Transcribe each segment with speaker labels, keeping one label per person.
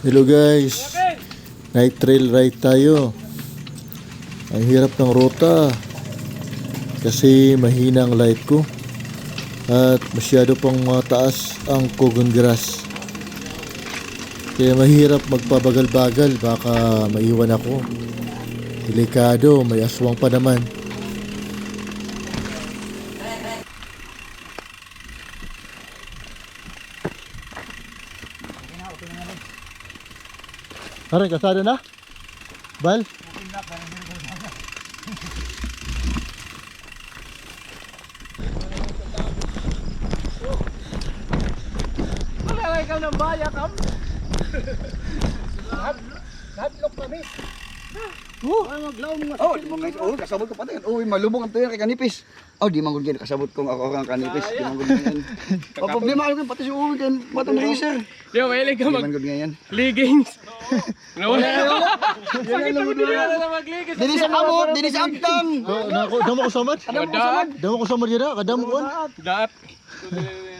Speaker 1: Hello guys, night trail ride tayo. Ang hirap ng ruta kasi mahina ang light ko at masyado pang mataas ang cogon grass. Kaya mahirap magpabagal-bagal, baka maiwan ako. Delikado, may aswang pa naman. Aray, kasada na? Bal?
Speaker 2: Wala ikaw ng baya, Kam. Nablok kami. Ay, maglaw mo.
Speaker 3: Oh, di mo guys. Oh, kasabot ko pati. Oh, malubong ang tuyo kay kanipis. Oh, di man gud yan kasabot kong ako ang kanipis. Di man gud yan. Oh, problema ko pati si uwi kan batong racer.
Speaker 2: Di ba, mahilig ka
Speaker 3: Di man gud yan.
Speaker 2: mag-leggings. Nawala. Sakit ang hindi na mag-leggings.
Speaker 3: Dili sa kamot, dili sa agtang.
Speaker 1: Damo ko samad?
Speaker 2: Daat.
Speaker 1: Damo ko samad yun, kadamo ko.
Speaker 2: Daat.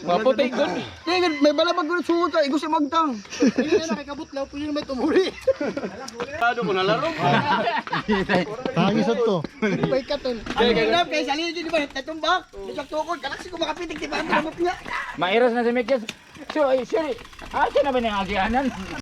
Speaker 2: Maputi ko.
Speaker 3: Tingin, may balabag ko suot ka, igos sa magtang.
Speaker 2: Hindi na nakikabutlaw po yun may tumuli. Ano ko nalaro?
Speaker 1: Hangisat to.
Speaker 2: May katon.
Speaker 3: Ang kay sa liyo di ba natumbak. Bisak tukod, kalak si ko makapitik di ba ang balabag niya.
Speaker 4: Mairas na si Mikes. Sorry. Asa na ba niyang agianan?